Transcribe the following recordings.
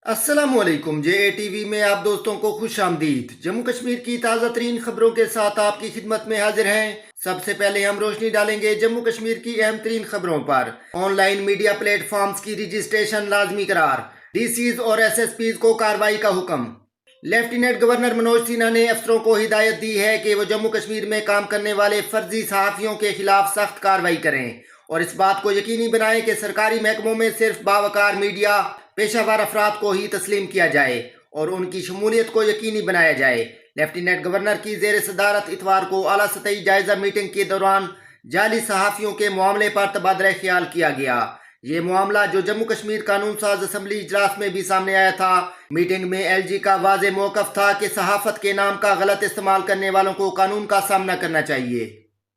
अस्सलामुअलैकुम। जे टीवी में आप दोस्तों को खुश आमदीद। जम्मू कश्मीर की ताज़ा तरीन खबरों के साथ आपकी खिदमत में हाजिर हैं। सबसे पहले हम रोशनी डालेंगे जम्मू कश्मीर की अहम तरीन खबरों पर। ऑनलाइन मीडिया प्लेटफॉर्म्स की रजिस्ट्रेशन लाजमी करार, डीसीज और एसएसपीज को कार्रवाई का हुक्म। लेफ्टिनेंट गवर्नर मनोज सिन्हा ने अफसरों को हिदायत दी है कि वो जम्मू कश्मीर में काम करने वाले फर्जी सहाफ़ियों के खिलाफ सख्त कार्रवाई करें और इस बात को यकीनी बनाएं कि सरकारी महकमों में सिर्फ बावकार मीडिया पेशावर अफराद को ही तस्लीम किया जाए और उनकी शमूलियत को यकीनी बनाया जाए। लेफ्टिनेंट गवर्नर की जेर सदारत इतवार को आला सतही जायजा मीटिंग के दौरान जाली सहाफ़ियों के मामले पर तबादला ख्याल किया गया। ये मामला जो जम्मू कश्मीर कानून साज असम्बली इजलास में भी सामने आया था। मीटिंग में एलजी का वाज़ेह मौक़िफ़ था कि सहाफ़त के नाम का गलत इस्तेमाल करने वालों को कानून का सामना करना चाहिए।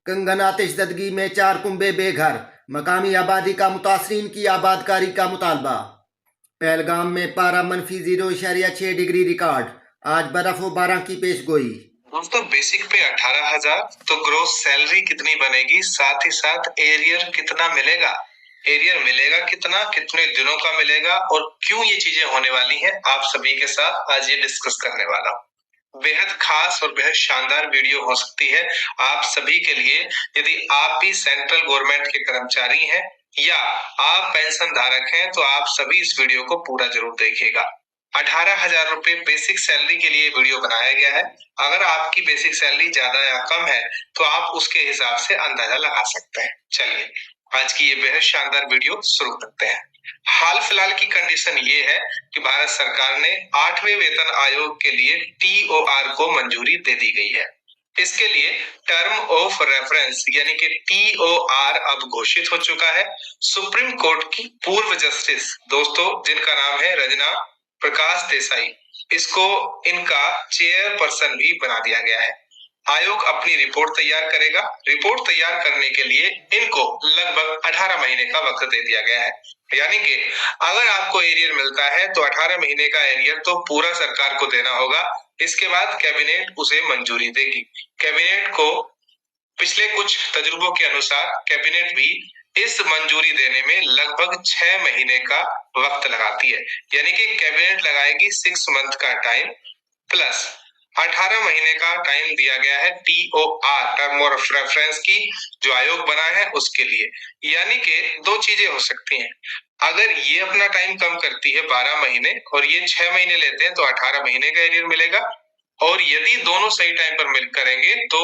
कंगन आतिशदगी में 4 कुंबे बेघर, मकामी आबादी का मुतासरीन की आबादकारी का मुतालबा। पहलगाम में पारा -0.6 डिग्री रिकॉर्ड, आज बर्फ व बारिश की पेश गोई। दोस्तों बेसिक पे 18,000 तो ग्रोस सैलरी कितनी बनेगी, साथ ही साथ एरियर कितना मिलेगा, एरियर मिलेगा कितना, कितने दिनों का मिलेगा और क्यों ये चीजें होने वाली हैं, आप सभी के साथ आज ये डिस्कस करने वाला हूँ। बेहद खास और बेहद शानदार वीडियो हो सकती है आप सभी के लिए। यदि आप भी सेंट्रल गवर्नमेंट के कर्मचारी हैं या आप पेंशन धारक हैं तो आप सभी इस वीडियो को पूरा जरूर देखिएगा। 18,000 रुपए बेसिक सैलरी के लिए वीडियो बनाया गया है। अगर आपकी बेसिक सैलरी ज्यादा या कम है तो आप उसके हिसाब से अंदाजा लगा सकते हैं। चलिए आज की ये बेहद शानदार वीडियो शुरू करते हैं। हाल फिलहाल की कंडीशन ये है कि भारत सरकार ने 8वें वेतन आयोग के लिए टीओआर को मंजूरी दे दी गई है। इसके लिए टर्म ऑफ रेफरेंस यानी कि टीओआर अब घोषित हो चुका है। सुप्रीम कोर्ट की पूर्व जस्टिस दोस्तों जिनका नाम है रजना प्रकाश देसाई, इसको इनका चेयरपर्सन भी बना दिया गया है। आयोग अपनी रिपोर्ट तैयार करेगा। रिपोर्ट तैयार करने के लिए इनको लगभग 18 महीने का वक्त दे दिया गया है। यानी कि अगर आपको एरियर मिलता है तो 18 महीने का एरियर तो पूरा सरकार को देना होगा। इसके बाद कैबिनेट उसे मंजूरी देगी। कैबिनेट को पिछले कुछ तजुर्बों के अनुसार कैबिनेट भी इस मंजूरी देने में लगभग 6 महीने का वक्त लगाती है। यानी कि कैबिनेट लगाएगी 6 मंथ का टाइम प्लस 18 महीने का टाइम दिया गया है टीओआर टर्म ऑफ रेफरेंस की जो आयोग बना है उसके लिए। यानी कि दो चीजें हो सकती हैं। अगर ये अपना टाइम कम करती है 12 महीने और ये 6 महीने लेते हैं तो 18 महीने का एरियर मिलेगा और यदि दोनों सही टाइम पर मिल करेंगे तो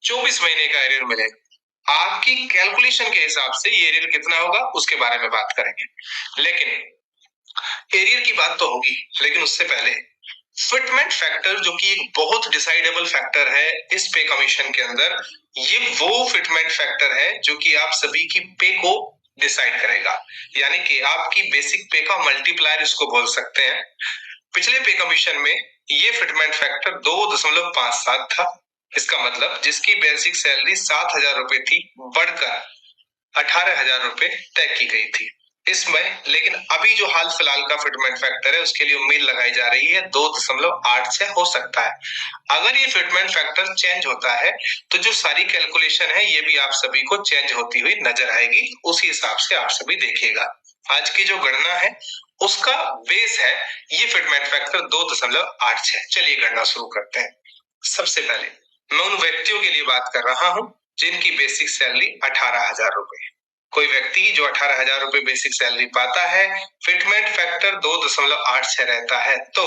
24 महीने का एरियर मिलेगा। आपकी कैलकुलेशन के हिसाब से ये एरियर कितना होगा उसके बारे में बात करेंगे। लेकिन एरियर की बात तो होगी, लेकिन उससे पहले फिटमेंट फैक्टर जो कि एक बहुत डिसाइडेबल फैक्टर है इस पे कमीशन के अंदर, ये वो फिटमेंट फैक्टर है जो कि आप सभी की पे को डिसाइड करेगा। यानी कि आपकी बेसिक पे का मल्टीप्लायर इसको बोल सकते हैं। पिछले पे कमीशन में ये फिटमेंट फैक्टर 2.57 था। इसका मतलब जिसकी बेसिक सैलरी 7,000 रुपए थी बढ़कर 18,000 रुपए तय की गई थी इसमें। लेकिन अभी जो हाल फिलहाल का फिटमेंट फैक्टर है उसके लिए उम्मीद लगाई जा रही है 2.86 हो सकता है। अगर ये फिटमेंट फैक्टर चेंज होता है तो जो सारी कैलकुलेशन है ये भी आप सभी को चेंज होती हुई नजर आएगी। उसी हिसाब से आप सभी देखिएगा। आज की जो गणना है उसका बेस है ये फिटमेंट फैक्टर 2.86। चलिए गणना शुरू करते हैं। सबसे पहले मैं उन व्यक्तियों के लिए बात कर रहा हूं जिनकी बेसिक सैलरी 18,000 रुपए। कोई व्यक्ति जो 18,000 रुपए बेसिक सैलरी पाता है, फिटमेंट फैक्टर 2.86 रहता है तो,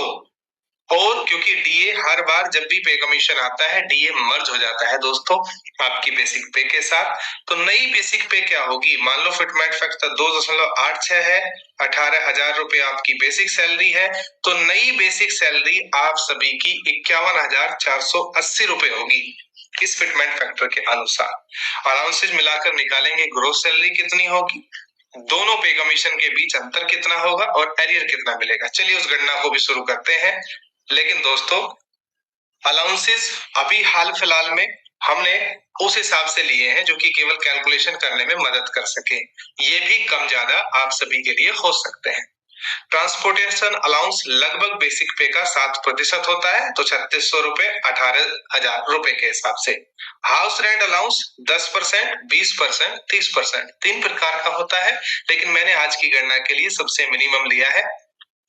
और क्योंकि डीए हर बार जब भी पे कमीशन आता है डीए मर्ज हो जाता है दोस्तों आपकी बेसिक पे के साथ, तो नई बेसिक पे क्या होगी। मान लो फिटमेंट फैक्टर 2.86 है, 18,000 रुपए आपकी बेसिक सैलरी है, तो नई बेसिक सैलरी आप सभी की 51,480 रुपए होगी इस फिटमेंट फैक्टर के अनुसार। अलाउंसेज मिलाकर निकालेंगे ग्रोस सैलरी कितनी होगी, दोनों पे कमीशन के बीच अंतर कितना होगा और एरियर कितना मिलेगा। चलिए उस गणना को भी शुरू करते हैं। लेकिन दोस्तों अलाउंसेस अभी हाल फिलहाल में हमने उस हिसाब से लिए हैं जो कि केवल कैलकुलेशन करने में मदद कर सके। ये भी कम ज्यादा आप सभी के लिए हो सकते हैं। ट्रांसपोर्टेशन अलाउंस लगभग बेसिक पे का 7% होता है तो 3600 रुपए 18,000 रुपए के हिसाब से। हाउस रेंट अलाउंस 10%, 20%, 30% 3 प्रकार का होता है, लेकिन मैंने आज की गणना के लिए सबसे मिनिमम लिया है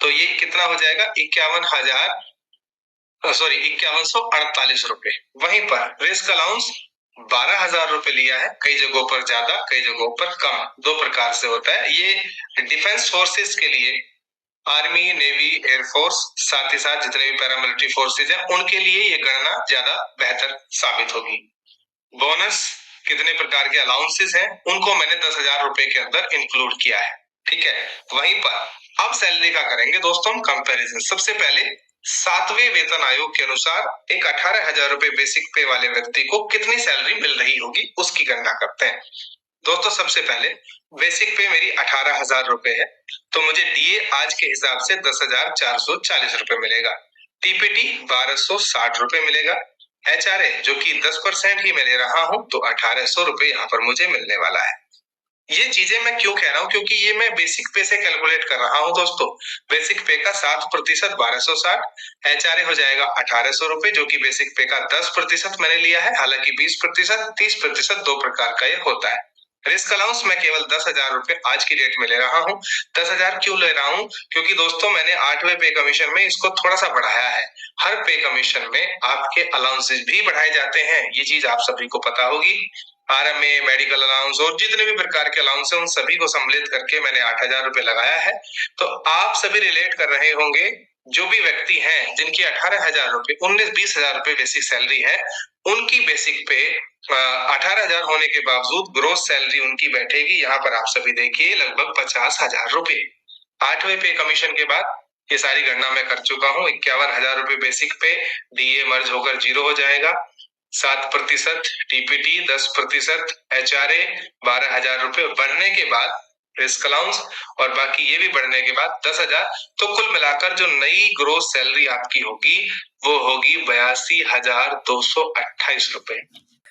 तो ये कितना हो जाएगा 5148 रुपए। वहीं पर रिस्क अलाउंस 12,000 रुपए लिया है, कई जगहों पर ज्यादा कई जगहों पर कम, दो प्रकार से होता है ये। डिफेंस फोर्सेस के लिए आर्मी, नेवी, एयरफोर्स, साथ ही साथ जितने भी पैरामिलिट्री फोर्सेज हैं उनके लिए ये गणना ज्यादा बेहतर साबित होगी। बोनस कितने प्रकार के अलाउंसेस हैं उनको मैंने 10,000 रुपए के अंदर इंक्लूड किया है, ठीक है। वहीं पर अब सैलरी का करेंगे दोस्तों हम कंपैरिजन। सबसे पहले 7वें वेतन आयोग के अनुसार एक 18,000 रुपए बेसिक पे वाले व्यक्ति को कितनी सैलरी मिल रही होगी उसकी गणना करते हैं। दोस्तों सबसे पहले बेसिक पे मेरी 18,000 रुपए है, तो मुझे डीए आज के हिसाब से 10,440 रुपए मिलेगा। टीपीटी 1,260 रुपए मिलेगा। एचआरए जो कि 10% ही मैं ले रहा हूं, तो 1,800 रुपए यहाँ पर मुझे मिलने वाला है। ये चीजें मैं क्यों कह रहा हूं, क्योंकि ये मैं बेसिक पे से कैलकुलेट कर रहा हूं दोस्तों। बेसिक पे का 7% 1,260, एचआरए हो जाएगा 1,800 रुपए, जो कि बेसिक पे का 10% मैंने लिया है। हालांकि 20%, 30% दो प्रकार का ये होता है। रिस्क अलाउंस मैं केवल 10,000 रुपए आज की डेट में ले रहा हूँ। 10,000 क्यों ले रहा हूँ, क्योंकि दोस्तों मैंने 8वें पे कमीशन में इसको थोड़ा सा बढ़ाया है। हर पे कमीशन में आपके अलाउंसेस भी बढ़ाए जाते हैं, ये चीज आप सभी को पता होगी। आरएमए, मेडिकल अलाउंस और जितने भी प्रकार के अलाउंस हैं उन सभी को सम्मिलित करके मैंने 8,000 रुपए लगाया है। तो आप सभी रिलेट कर रहे होंगे, जो भी व्यक्ति हैं जिनकी 18,000 रुपए 19-20,000 रुपए बेसिक सैलरी है, उनकी बेसिक पे 18,000 होने के बावजूद ग्रोस सैलरी उनकी बैठेगी यहाँ पर आप सभी देखिए लगभग 50,000 रुपए। 8वें पे कमीशन के बाद ये सारी गणना मैं कर चुका हूँ। 51,000 रुपए बेसिक पे, डीए मर्ज होकर 0 हो जाएगा। 7% टीपीटी, 10% एचआरए, 12,000 रुपए बढ़ने के बाद रिस्क अलाउंस और बाकी ये भी बढ़ने के बाद 10,000, तो कुल मिलाकर जो नई ग्रोस सैलरी आपकी होगी वो होगी 82,228 रुपए।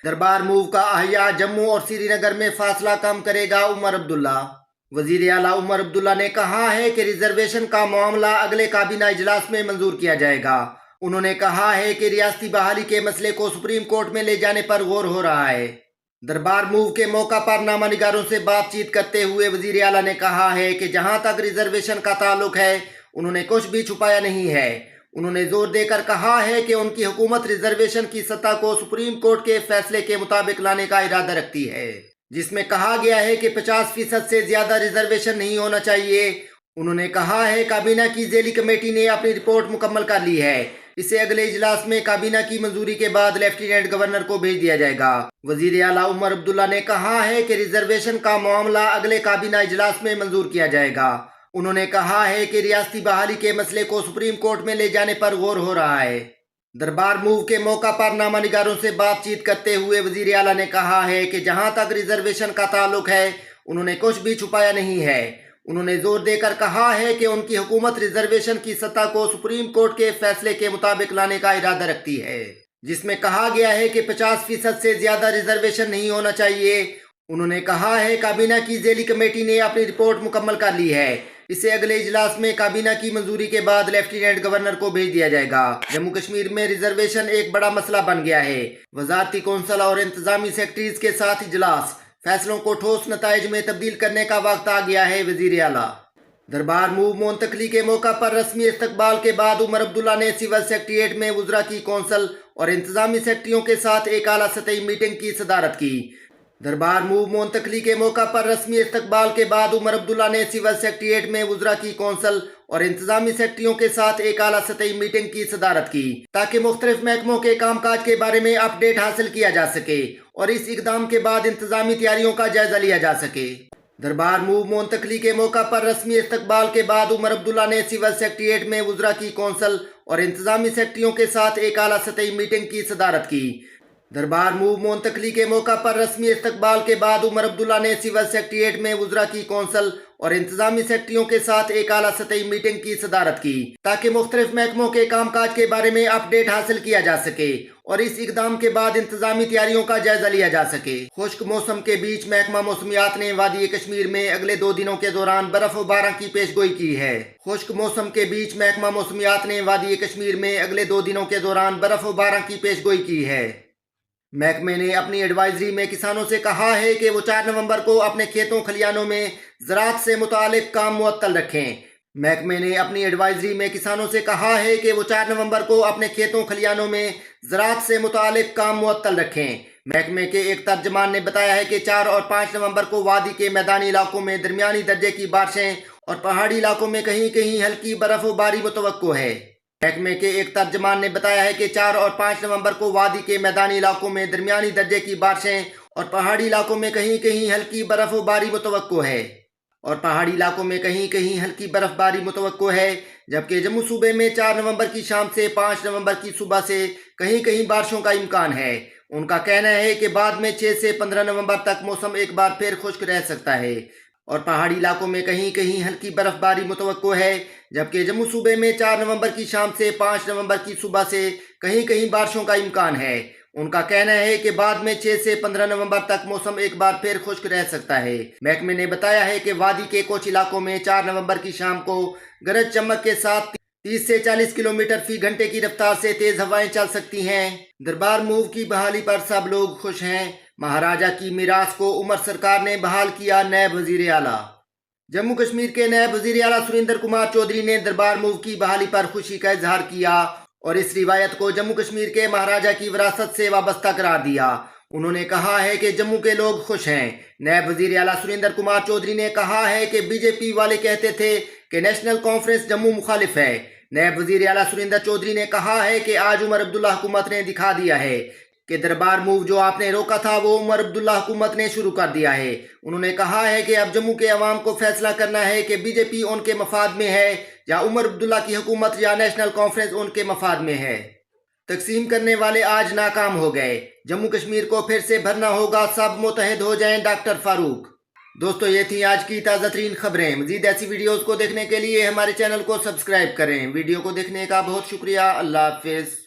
दरबार मूव का अहिया जम्मू और श्रीनगर में फासला कम करेगा उमर अब्दुल्ला। वजीर आला उमर अब्दुल्ला ने कहा है कि रिजर्वेशन का मामला अगले काबीना इजलास में मंजूर किया जाएगा। उन्होंने कहा है कि रियासती बहाली के मसले को सुप्रीम कोर्ट में ले जाने पर गौर हो रहा है। दरबार मूव के मौका पर नामानिगारों से बातचीत करते हुए वजीर आला ने कहा है कि जहां तक रिजर्वेशन का ताल्लुक है उन्होंने कुछ भी छुपाया नहीं है। उन्होंने जोर देकर कहा है कि उनकी हुकूमत रिजर्वेशन की सतह को सुप्रीम कोर्ट के फैसले के मुताबिक लाने का इरादा रखती है, जिसमें कहा गया है कि 50% से ज्यादा रिजर्वेशन नहीं होना चाहिए। उन्होंने कहा है काबीना की झेली कमेटी ने अपनी रिपोर्ट मुकम्मल कर ली है, इसे अगले इजलास में काबीना की मंजूरी के बाद लेफ्टिनेंट गवर्नर को भेज दिया जाएगा। वजीर आला उमर अब्दुल्ला ने कहा है कि रिजर्वेशन का मामला अगले काबीना इजलास में मंजूर किया जाएगा। उन्होंने कहा है कि रियासती बहाली के मसले को सुप्रीम कोर्ट में ले जाने पर गौर हो रहा है। दरबार मूव के मौका पर नामानिगारों से बातचीत करते हुए वजीर आला ने कहा है कि जहां तक रिजर्वेशन का ताल्लुक है उन्होंने कुछ भी छुपाया नहीं है। उन्होंने जोर देकर कहा है कि उनकी हुकूमत रिजर्वेशन की सतह को सुप्रीम कोर्ट के फैसले के मुताबिक लाने का इरादा रखती है, जिसमें कहा गया है कि 50% से ज्यादा रिजर्वेशन नहीं होना चाहिए। उन्होंने कहा है काबीना की झेली कमेटी ने अपनी रिपोर्ट मुकम्मल कर ली है, इसे अगले इजलास में काबीना की मंजूरी के बाद लेफ्टिनेंट गवर्नर को भेज दिया जाएगा। जम्मू कश्मीर में रिजर्वेशन एक बड़ा मसला बन गया है। वजारती कौंसल और इंतजामी सेक्रेटरीज के साथ इजलास, फैसलों को ठोस नताइज में तब्दील करने का वक्त आ गया है। वजीर आला दरबार मूव मुंतकली के मौका पर रस्मी इस्तकबाल के बाद उमर अब्दुल्ला ने सिविल सेक्रेटेरिएट में वज़रा की कौंसल और इंतजामी सेक्रेटरियों के साथ एक आला सतही मीटिंग की सदारत की। दरबार मूव मुंतकली के मौका पर रस्मी इस्तकबाल के बाद उमर अब्दुल्ला ने सिविल सेक्रेटेरिएट में वज़रा की कौंसल और इंतजामी सेक्रेटरियों के साथ एक आला सतही मीटिंग की सदारत की, ताकि मुख्तलिफ महकमों के कामकाज के बारे में अपडेट हासिल किया जा सके और इस इकदाम के बाद इंतजामी तैयारियों का जायजा लिया जा सके। दरबार मूव मुंतकली के मौका पर रस्मी इस्तकबाल के बाद उमर अब्दुल्ला ने सिविल सेक्रेटेरिएट में वज़रा की कौंसल और इंतजामी सेक्रेटरियों के साथ एक आला सतही मीटिंग की सदारत की। दरबार मूव मुंतकली के मौका पर रस्मी इस्तकबाल के बाद उमर अब्दुल्ला ने सिविल सेक्रेटेरिएट में वज़रा की कौंसल और इंतजामी सेक्रेटरियों के साथ एक आला सतही मीटिंग की सदारत की, ताकि मुख्तलिफ महकमों के कामकाज के बारे में अपडेट हासिल किया जा सके और इस इकदाम के बाद इंतजामी तैयारियों का जायजा लिया जा सके। खुश्क मौसम के बीच महकमा मौसमियात ने वादी कश्मीर में अगले 2 दिनों के दौरान बर्फबारी की पेशगोई की है। खुश्क मौसम के बीच महकमा मौसमियात ने वादी कश्मीर में अगले 2 दिनों के दौरान बर्फबारी की पेशगोई की है। महकमे ने अपनी एडवाइजरी में किसानों से कहा है कि वो 4 नवंबर को अपने खेतों खलियानों में ज़राअत से मुतालिक काम मुअत्तल रखें। महकमे ने अपनी एडवाइजरी में किसानों से कहा है कि वो 4 नवंबर को अपने खेतों खलियानों में ज़राअत से मुतालिक काम मुअत्तल रखें। महकमे के एक तर्जमान ने बताया है कि 4 और 5 नवंबर को वादी के मैदानी इलाकों में दरमियानी दर्जे की बारिशें और पहाड़ी इलाकों में कहीं कहीं हल्की बर्फबारी मुतवक्को है। महकमे के एक तर्जमान ने बताया है कि 4 और 5 नवंबर को वादी के मैदानी इलाकों में दरमियानी दर्जे की बारिशें और पहाड़ी इलाकों में कहीं कहीं हल्की बर्फबारी मुतवक्को है जबकि जम्मू सूबे में 4 नवंबर की शाम से 5 नवंबर की सुबह से कहीं कहीं बारिशों का इम्कान है। उनका कहना है कि बाद में 6 से 15 नवंबर तक मौसम एक बार फिर खुश्क रह सकता है और पहाड़ी इलाकों में कहीं कहीं हल्की बर्फबारी मुतवक्को है जबकि जम्मू सूबे में 4 नवंबर की शाम से 5 नवंबर की सुबह से कहीं कहीं बारिशों का इम्कान है। उनका कहना है कि बाद में 6 से 15 नवंबर तक मौसम एक बार फिर खुश्क रह सकता है। महकमे ने बताया है कि वादी के कुछ इलाकों में 4 नवंबर की शाम को गरज चमक के साथ 30 से 40 किलोमीटर फी घंटे की रफ्तार से तेज हवाएं चल सकती हैं। दरबार मूव की बहाली पर सब लोग खुश हैं। महाराजा की मीरास को उमर सरकार ने बहाल किया नायब वजीर आला। जम्मू कश्मीर के नायब वजीर आला सुरेंद्र कुमार चौधरी ने दरबार मूव की बहाली पर खुशी का इजहार किया और इस रिवायत को जम्मू कश्मीर के महाराजा की विरासत से वाबस्ता करार दिया। उन्होंने कहा है कि जम्मू के लोग खुश हैं। नायब वजीर आला सुरेंद्र कुमार चौधरी ने कहा है कि बीजेपी वाले कहते थे कि नेशनल कॉन्फ्रेंस जम्मू मुखालिफ है। नायब वजीर आला सुरेंद्र चौधरी ने कहा है कि आज उमर अब्दुल्ला हुकूमत ने दिखा दिया है कि दरबार मूव जो आपने रोका था वो उमर अब्दुल्ला हुकूमत ने शुरू कर दिया है। उन्होंने कहा है कि अब जम्मू के अवाम को फैसला करना है कि बीजेपी उनके मफाद में है या उमर अब्दुल्ला की हुकूमत या नेशनल कॉन्फ्रेंस उनके मफाद में है। तकसीम करने वाले आज नाकाम हो गए। जम्मू कश्मीर को फिर से भरना होगा, सब मुतहद हो जाएं डॉक्टर फारूक। दोस्तों ये थी आज की ताज़ा तरीन खबरें। मजीद ऐसी वीडियोस को देखने के लिए हमारे चैनल को सब्सक्राइब करें। वीडियो को देखने का बहुत शुक्रिया। अल्लाह हाफिज़।